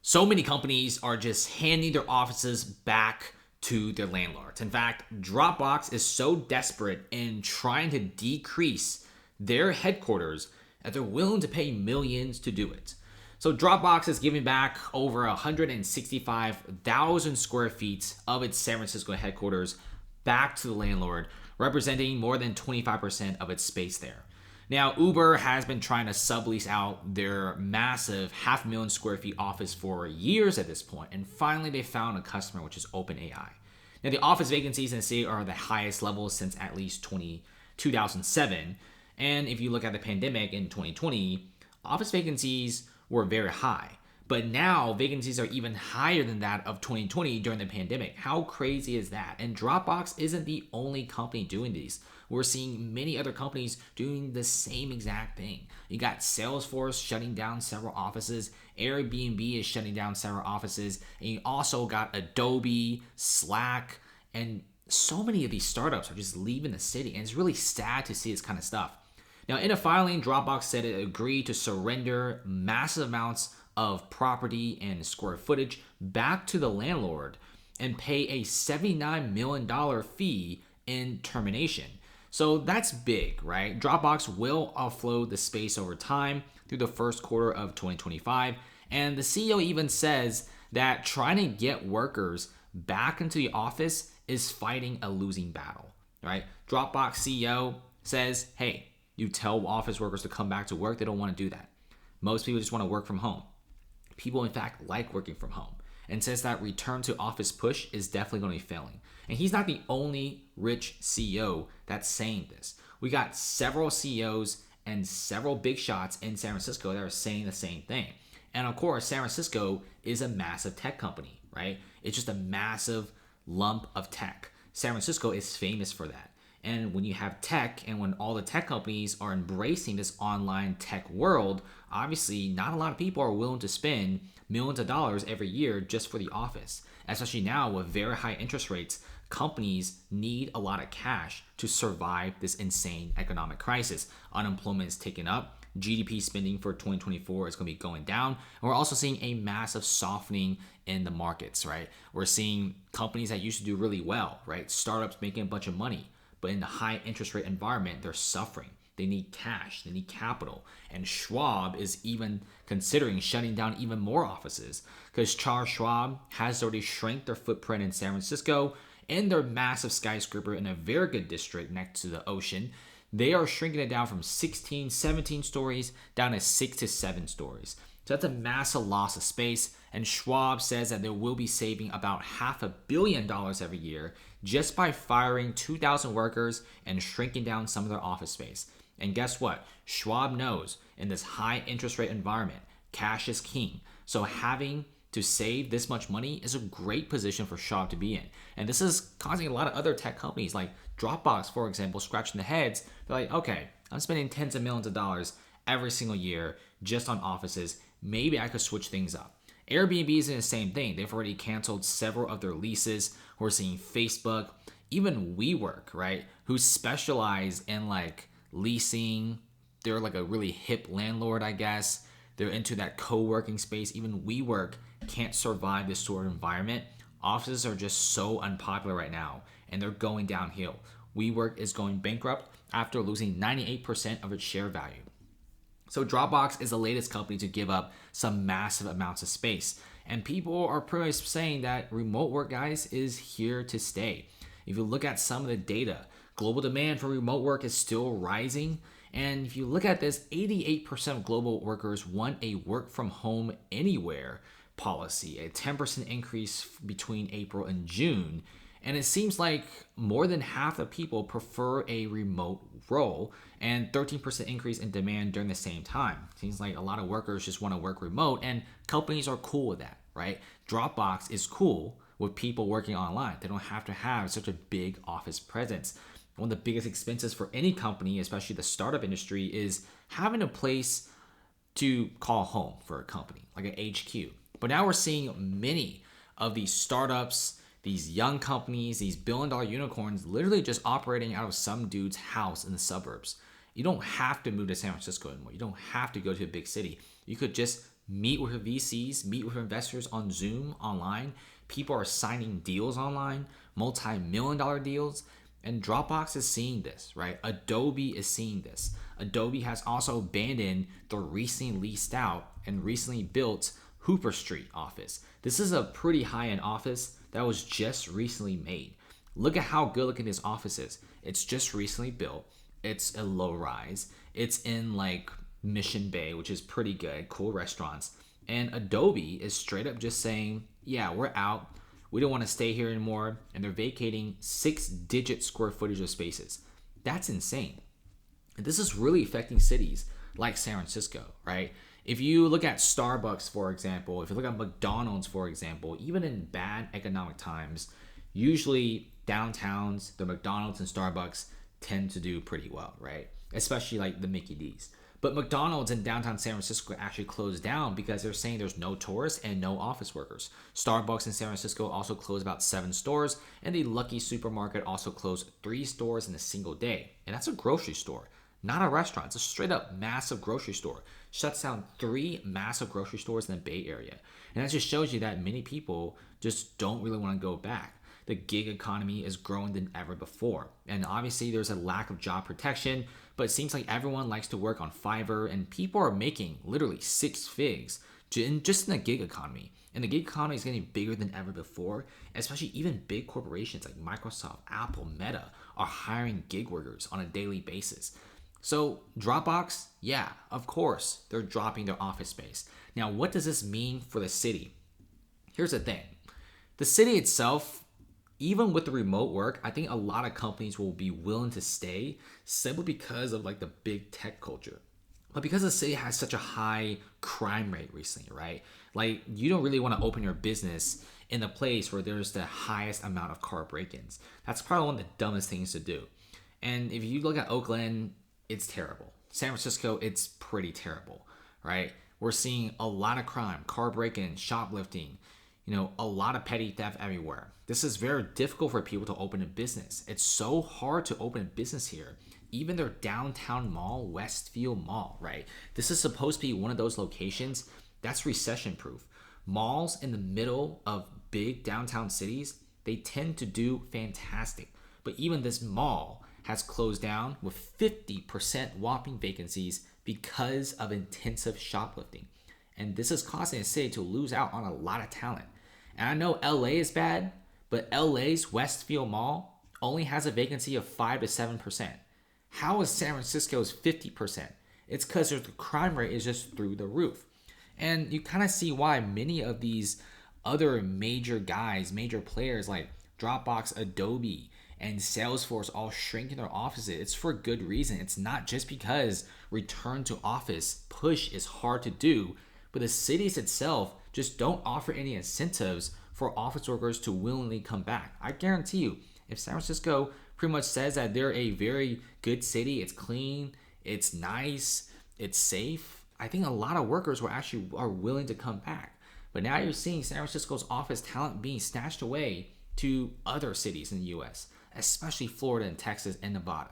So many companies are just handing their offices back to their landlords. In fact, Dropbox is so desperate in trying to decrease their headquarters that they're willing to pay millions to do it. So Dropbox is giving back over 165,000 square feet of its San Francisco headquarters back to the landlord, representing more than 25% of its space there. Now, Uber has been trying to sublease out their massive 500,000 square feet office for years at this point, and finally they found a customer, which is OpenAI. Now, the office vacancies in the city are the highest level since at least 2007, and if you look at the pandemic in 2020, office vacancies were very high. But now vacancies are even higher than that of 2020 during the pandemic. How crazy is that? And Dropbox isn't the only company doing these. We're seeing many other companies doing the same exact thing. You got Salesforce shutting down several offices, Airbnb is shutting down several offices, and you also got Adobe, Slack, and so many of these startups are just leaving the city. And it's really sad to see this kind of stuff. Now, in a filing, Dropbox said it agreed to surrender massive amounts of property and square footage back to the landlord and pay a $79 million fee in termination. So that's big, right? Dropbox will offload the space over time through the first quarter of 2025. And the CEO even says that trying to get workers back into the office is fighting a losing battle, right? Dropbox CEO says, hey, you tell office workers to come back to work, they don't want to do that. Most people just want to work from home. People, in fact, like working from home, and says that return to office push is definitely going to be failing. And he's not the only rich CEO that's saying this. We got several CEOs and several big shots in San Francisco that are saying the same thing. And of course, San Francisco is a massive tech company, right? It's just a massive lump of tech. San Francisco is famous for that. And when you have tech and when all the tech companies are embracing this online tech world, obviously not a lot of people are willing to spend millions of dollars every year just for the office. Especially now with very high interest rates, companies need a lot of cash to survive this insane economic crisis. Unemployment is ticking up. GDP spending for 2024 is going to be going down. And we're also seeing a massive softening in the markets, right? We're seeing companies that used to do really well, right? Startups making a bunch of money. But in the high interest rate environment, they're suffering. They need cash, they need capital. And Schwab is even considering shutting down even more offices because Charles Schwab has already shrank their footprint in San Francisco and their massive skyscraper in a very good district next to the ocean. They are shrinking it down from 16, 17 stories down to 6 to 7 stories. So that's a massive loss of space, and Schwab says that they will be saving about $500 million every year just by firing 2,000 workers and shrinking down some of their office space. And guess what? Schwab knows in this high interest rate environment, cash is king. So having to save this much money is a great position for Schwab to be in. And this is causing a lot of other tech companies like Dropbox, for example, scratching their heads. They're like, okay, I'm spending tens of millions of dollars every single year just on offices. Maybe I could switch things up. Airbnb is in the same thing. They've already canceled several of their leases. We're seeing Facebook, even WeWork, right? Who specialize in like leasing. They're like a really hip landlord, I guess. They're into that co-working space. Even WeWork can't survive this sort of environment. Offices are just so unpopular right now, and they're going downhill. WeWork is going bankrupt after losing 98% of its share value. So Dropbox is the latest company to give up some massive amounts of space. And people are pretty much saying that remote work, guys, is here to stay. If you look at some of the data, global demand for remote work is still rising. And if you look at this, 88% of global workers want a work from home anywhere policy, a 10% increase between April and June. And it seems like more than half of people prefer a remote role and 13% increase in demand during the same time. Seems like a lot of workers just want to work remote and companies are cool with that, right? Dropbox is cool with people working online. They don't have to have such a big office presence. One of the biggest expenses for any company, especially the startup industry, is having a place to call home for a company, like an HQ. But now we're seeing many of these startups, these young companies, these billion-dollar unicorns literally just operating out of some dude's house in the suburbs. You don't have to move to San Francisco anymore. You don't have to go to a big city. You could just meet with VCs, meet with investors on Zoom online. People are signing deals online, multi-million dollar deals. And Dropbox is seeing this, right? Adobe is seeing this. Adobe has also abandoned the recently leased out and recently built Hooper Street office. This is a pretty high-end office that was just recently made. Look at how good looking this office is. It's just recently built. It's a low rise. It's in like Mission Bay, which is pretty good, cool restaurants. And Adobe is straight up just saying, yeah, we're out. We don't want to stay here anymore. And they're vacating 6-digit square footage of spaces. That's insane. And this is really affecting cities like San Francisco, right? If you look at Starbucks, for example, if you look at McDonald's, for example, even in bad economic times, usually downtowns, the McDonald's and Starbucks tend to do pretty well, right? Especially like the Mickey D's. But McDonald's in downtown San Francisco actually closed down because they're saying there's no tourists and no office workers. Starbucks in San Francisco also closed about 7 stores, and the Lucky Supermarket also closed 3 stores in a single day. And that's a grocery store, not a restaurant. It's a straight up massive grocery store. Shuts down 3 massive grocery stores in the Bay Area. And that just shows you that many people just don't really want to go back. The gig economy is growing than ever before. And obviously there's a lack of job protection, but it seems like everyone likes to work on Fiverr, and people are making literally 6 figs just in the gig economy. And the gig economy is getting bigger than ever before, especially even big corporations like Microsoft, Apple, Meta are hiring gig workers on a daily basis. So Dropbox, yeah, of course, they're dropping their office space. Now, what does this mean for the city? Here's the thing. The city itself, even with the remote work, I think a lot of companies will be willing to stay simply because of like the big tech culture. But because the city has such a high crime rate recently, right? Like you don't really want to open your business in a place where there's the highest amount of car break-ins. That's probably one of the dumbest things to do. And if you look at Oakland, it's terrible. San Francisco, it's pretty terrible, right? We're seeing a lot of crime, car break-ins, shoplifting, a lot of petty theft everywhere. This is very difficult for people to open a business. It's so hard to open a business here. Even their downtown mall, Westfield Mall, right? This is supposed to be one of those locations that's recession proof. Malls in the middle of big downtown cities, they tend to do fantastic. But even this mall has closed down with 50% whopping vacancies because of intensive shoplifting. And this is causing the city to lose out on a lot of talent. And I know LA is bad, but LA's Westfield Mall only has a vacancy of 5 to 7%. How is San Francisco's 50%? It's because the crime rate is just through the roof. And you kind of see why many of these other major players like Dropbox, Adobe, and Salesforce all shrinking their offices. It's for good reason. It's not just because return to office push is hard to do, but the cities itself just don't offer any incentives for office workers to willingly come back. I guarantee you, if San Francisco pretty much says that they're a very good city, it's clean, it's nice, it's safe, I think a lot of workers are willing to come back. But now you're seeing San Francisco's office talent being snatched away to other cities in the US, especially Florida and Texas and Nevada.